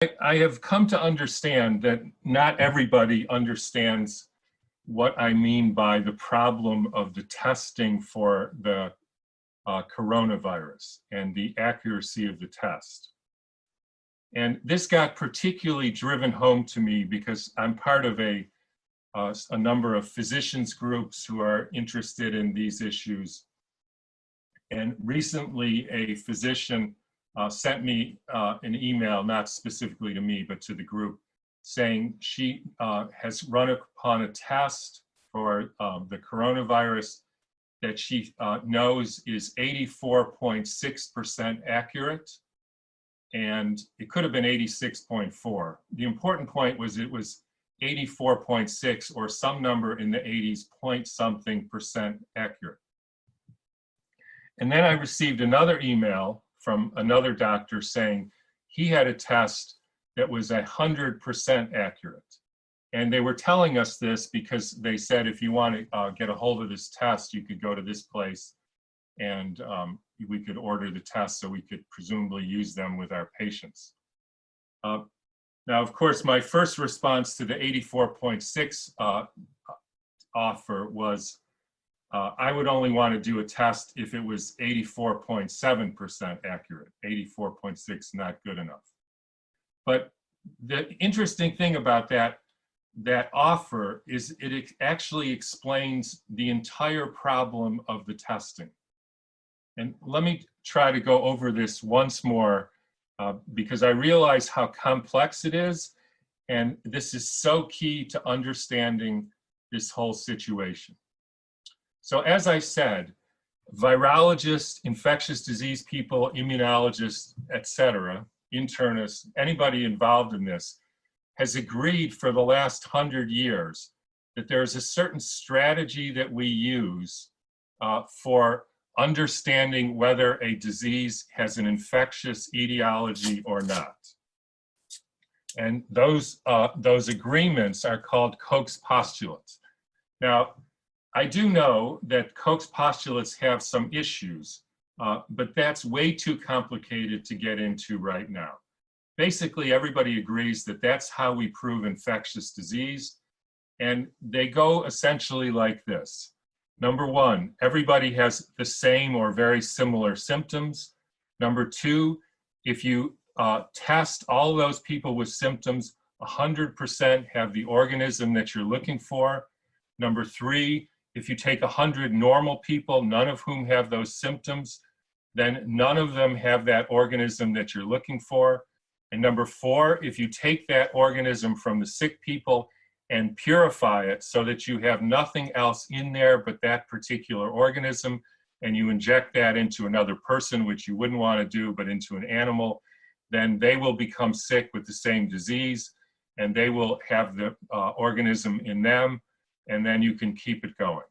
I have come to understand that not everybody understands what I mean by the problem of the testing for the coronavirus and the accuracy of the test. And this got particularly driven home to me because I'm part of a number of physicians groups who are interested in these issues. And recently a physician sent me an email, not specifically to me, but to the group, saying she has run upon a test for the coronavirus that she knows is 84.6% accurate, and it could have been 86.4. The important point was it was 84.6 or some number in the 80s point something percent accurate. And then I received another email from another doctor saying he had a test that was 100% accurate. And they were telling us this because they said, if you want to get a hold of this test, you could go to this place and we could order the test so we could presumably use them with our patients. Now, of course, my first response to the 84.6 offer was, I would only want to do a test if it was 84.7% accurate. 84.6, not good enough. But the interesting thing about that offer is it actually explains the entire problem of the testing. And let me try to go over this once more because I realize how complex it is, and this is so key to understanding this whole situation. So as I said, virologists, infectious disease people, immunologists, etc., internists, anybody involved in this, has agreed for the last 100 years that there's a certain strategy that we use for understanding whether a disease has an infectious etiology or not. And those agreements are called Koch's postulates. Now, I do know that Koch's postulates have some issues, but that's way too complicated to get into right now. Basically, everybody agrees that that's how we prove infectious disease, and they go essentially like this. Number one, everybody has the same or very similar symptoms. Number two, if you test all those people with symptoms, 100% have the organism that you're looking for. Number three, if you take 100 normal people, none of whom have those symptoms, then none of them have that organism that you're looking for. And number four, if you take that organism from the sick people and purify it so that you have nothing else in there but that particular organism, and you inject that into another person, which you wouldn't want to do, but into an animal, then they will become sick with the same disease, and they will have the organism in them, and then you can keep it going.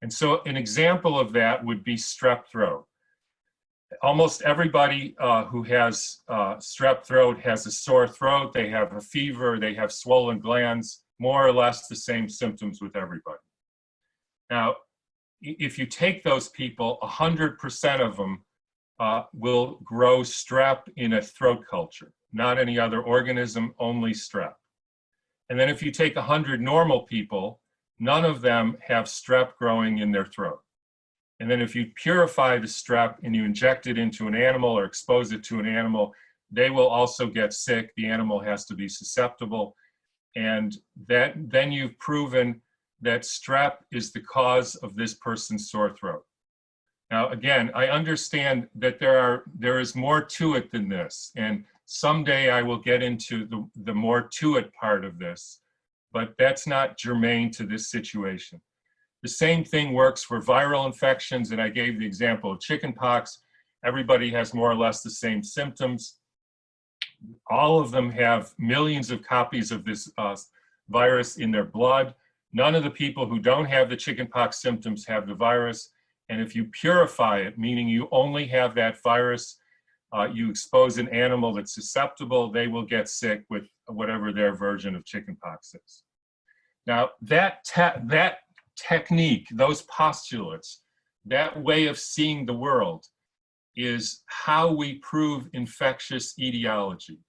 And so an example of that would be strep throat. Almost everybody who has strep throat has a sore throat, they have a fever, they have swollen glands, more or less the same symptoms with everybody. Now, if you take those people, 100% of them will grow strep in a throat culture, not any other organism, only strep. And then if you take 100 normal people, none of them have strep growing in their throat. And then if you purify the strep and you inject it into an animal or expose it to an animal, they will also get sick. The animal has to be susceptible. And then you've proven that strep is the cause of this person's sore throat. Now, again, I understand that there is more to it than this. And someday I will get into the more to it part of this, but that's not germane to this situation. The same thing works for viral infections, and I gave the example of chickenpox. Everybody has more or less the same symptoms. All of them have millions of copies of this virus in their blood. None of the people who don't have the chickenpox symptoms have the virus. And if you purify it, meaning you only have that virus, you expose an animal that's susceptible, they will get sick with whatever their version of chickenpox is. Now, that technique, those postulates, that way of seeing the world is how we prove infectious etiology.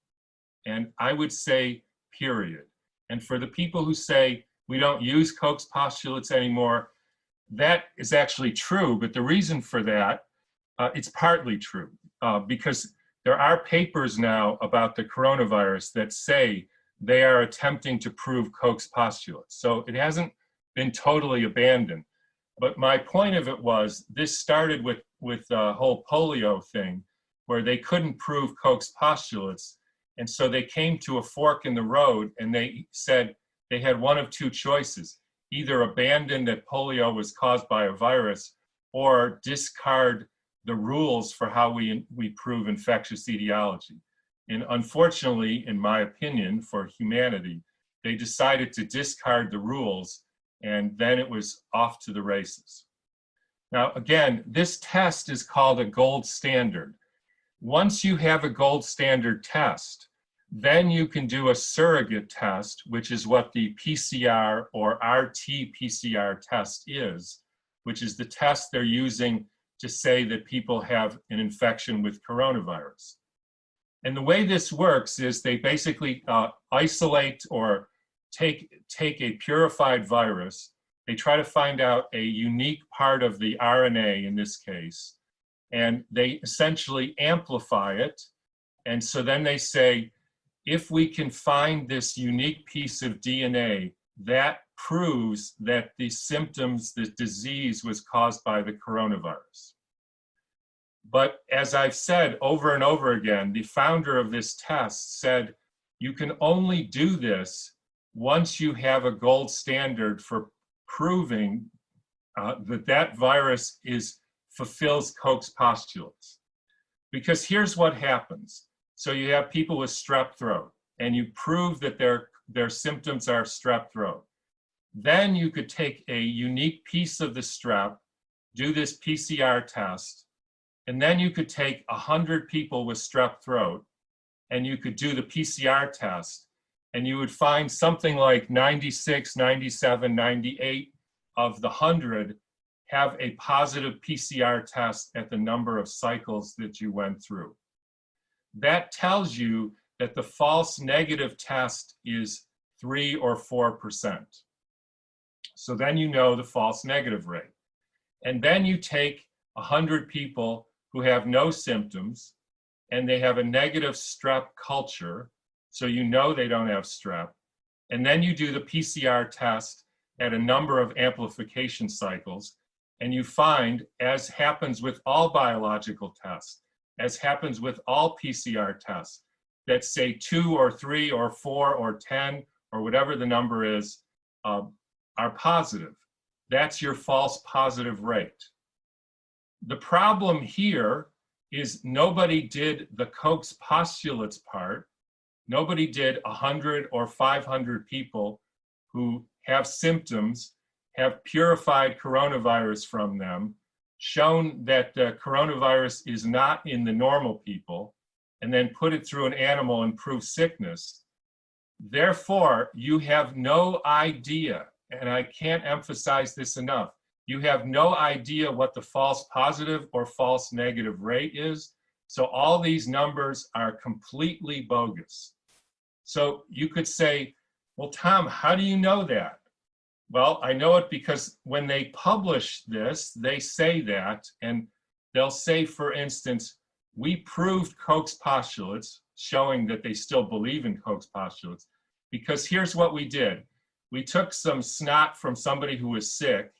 And I would say, period. And for the people who say we don't use Koch's postulates anymore, that is actually true. But the reason for that, it's partly true, because there are papers now about the coronavirus that say they are attempting to prove Koch's postulates. So it hasn't been totally abandoned. But my point of it was, this started with the whole polio thing, where they couldn't prove Koch's postulates. And so they came to a fork in the road, and they said they had one of two choices: either abandon that polio was caused by a virus, or discard the rules for how we prove infectious etiology. And unfortunately, in my opinion, for humanity, they decided to discard the rules, and then it was off to the races. Now, again, this test is called a gold standard. Once you have a gold standard test, then you can do a surrogate test, which is what the PCR or RT-PCR test is, which is the test they're using to say that people have an infection with coronavirus. And the way this works is they basically isolate or take a purified virus. They try to find out a unique part of the RNA in this case, and they essentially amplify it. And so then they say, if we can find this unique piece of DNA, that proves that the symptoms, the disease was caused by the coronavirus. But as I've said over and over again, the founder of this test said, you can only do this once you have a gold standard for proving that virus fulfills Koch's postulates. Because here's what happens. So you have people with strep throat, and you prove that their symptoms are strep throat. Then you could take a unique piece of the strep, do this PCR test, and then you could take 100 people with strep throat, and you could do the PCR test, and you would find something like 96, 97, 98 of the 100 have a positive PCR test at the number of cycles that you went through. That tells you that the false negative test is 3 or 4%. So then you know the false negative rate. And then you take 100 people who have no symptoms, and they have a negative strep culture, so you know they don't have strep. And then you do the PCR test at a number of amplification cycles, and you find, as happens with all biological tests, as happens with all PCR tests, that say 2 or 3 or 4 or 10 or whatever the number is, are positive. That's your false positive rate. The problem here is nobody did the Koch's postulates part. Nobody did 100 or 500 people who have symptoms, have purified coronavirus from them, shown that the coronavirus is not in the normal people, and then put it through an animal and prove sickness. Therefore, you have no idea, and I can't emphasize this enough, you have no idea what the false positive or false negative rate is. So all these numbers are completely bogus. So you could say, well, Tom, how do you know that? Well, I know it because when they publish this, they say that, and they'll say, for instance, we proved Koch's postulates, showing that they still believe in Koch's postulates, because here's what we did. We took some snot from somebody who was sick,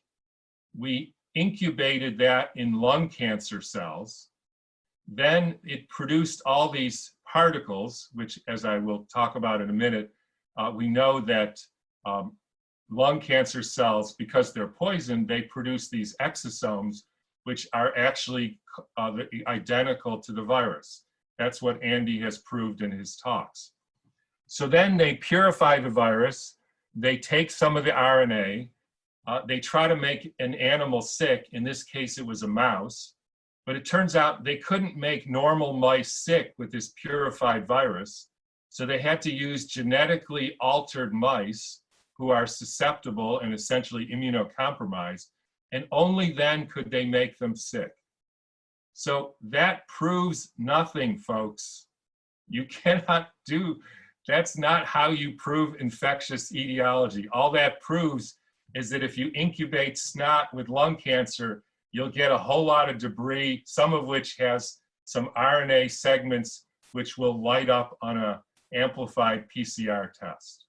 we incubated that in lung cancer cells, then it produced all these particles, which, as I will talk about in a minute, we know that lung cancer cells, because they're poisoned, they produce these exosomes, which are actually identical to the virus. That's what Andy has proved in his talks. So then they purify the virus, they take some of the RNA, they try to make an animal sick. In this case, it was a mouse, but it turns out they couldn't make normal mice sick with this purified virus. So they had to use genetically altered mice who are susceptible and essentially immunocompromised, and only then could they make them sick. So that proves nothing, folks. You cannot do, That's not how you prove infectious etiology. All that proves is that if you incubate snot with lung cancer, you'll get a whole lot of debris, some of which has some RNA segments which will light up on an amplified PCR test.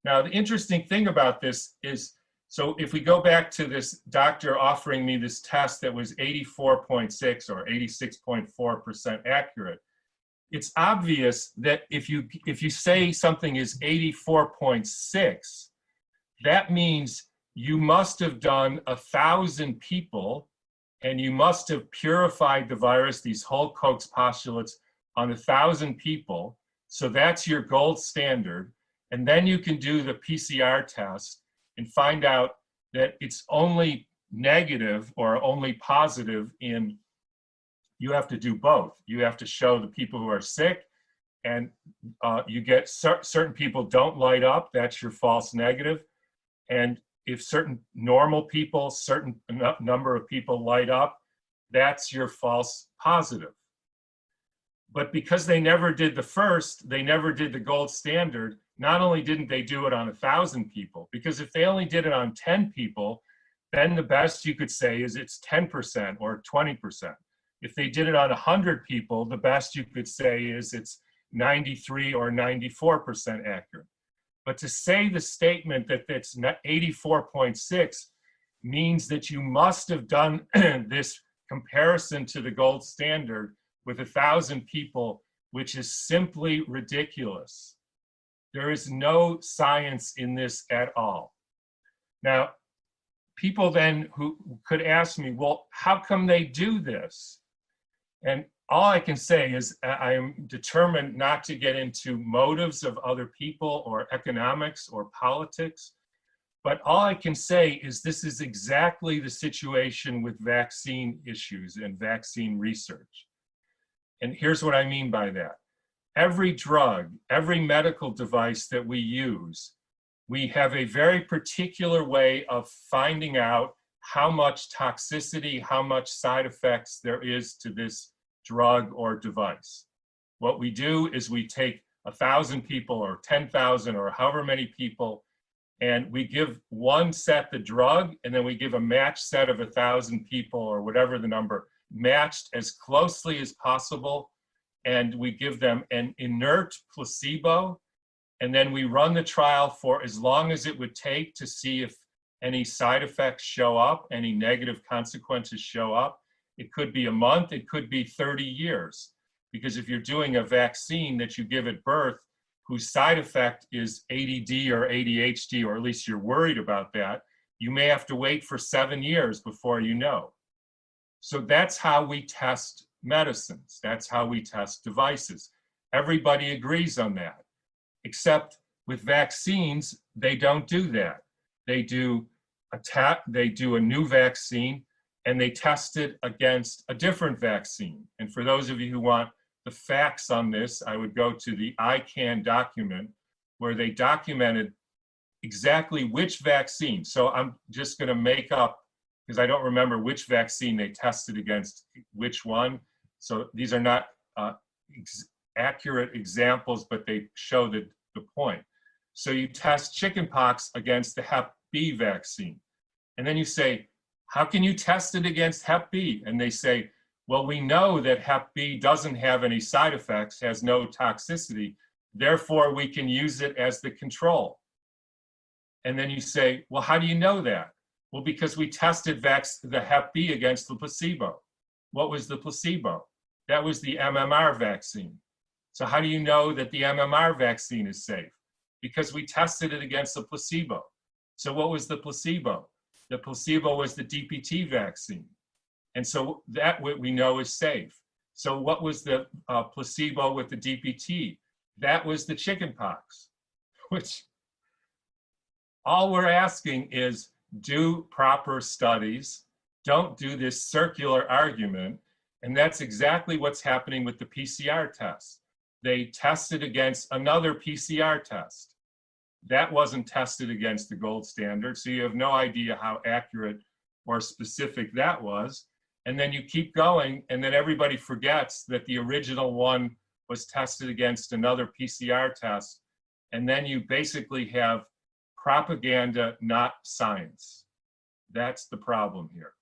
Now, the interesting thing about this is, so if we go back to this doctor offering me this test that was 84.6 or 86.4% accurate, it's obvious that if you say something is 84.6, that means you must have done 1,000 people and you must have purified the virus, these Holt-Koch postulates, on 1,000 people. So that's your gold standard. And then you can do the PCR test and find out that it's only negative or only positive in, you have to do both. You have to show the people who are sick, and you get certain people don't light up, that's your false negative. And if certain normal people, certain number of people light up, that's your false positive. But because they never did the first, they never did the gold standard, not only didn't they do it on 1,000 people, because if they only did it on 10 people, then the best you could say is it's 10% or 20%. If they did it on 100 people, the best you could say is it's 93 or 94% accurate. But to say the statement that it's 84.6 means that you must have done this comparison to the gold standard with 1,000 people, which is simply ridiculous. There is no science in this at all. Now, people then who could ask me, well, how come they do this? And all I can say is I am determined not to get into motives of other people or economics or politics. But all I can say is this is exactly the situation with vaccine issues and vaccine research. And here's what I mean by that. Every drug, every medical device that we use, we have a very particular way of finding out how much toxicity, how much side effects there is to this drug or device. What we do is we take 1,000 people or 10,000 or however many people, and we give one set the drug, and then we give a matched set of 1,000 people or whatever the number, matched as closely as possible, and we give them an inert placebo, and then we run the trial for as long as it would take to see if any side effects show up, any negative consequences show up. It could be a month, it could be 30 years. Because if you're doing a vaccine that you give at birth, whose side effect is ADD or ADHD, or at least you're worried about that, you may have to wait for 7 years before you know. So that's how we test medicines. That's how we test devices. Everybody agrees on that. Except with vaccines, they don't do that. They do a new vaccine, and they test it against a different vaccine. And for those of you who want the facts on this, I would go to the ICANN document where they documented exactly which vaccine. So I'm just going to make up, because I don't remember which vaccine they tested against which one. So these are not accurate examples, but they show the point. So you test chickenpox against the Hep B vaccine. And then you say, how can you test it against Hep B? And they say, well, we know that Hep B doesn't have any side effects, has no toxicity, therefore we can use it as the control. And then you say, well, how do you know that? Well, because we tested the Hep B against the placebo. What was the placebo? That was the MMR vaccine. So how do you know that the MMR vaccine is safe? Because we tested it against the placebo. So what was the placebo? The placebo was the DPT vaccine. And so that we know is safe. So what was the placebo with the DPT? That was the chickenpox, which all we're asking is do proper studies, don't do this circular argument. And that's exactly what's happening with the PCR test. They tested against another PCR test. That wasn't tested against the gold standard, so you have no idea how accurate or specific that was. And then you keep going, and then everybody forgets that the original one was tested against another PCR test, and then you basically have propaganda, not science. That's the problem here.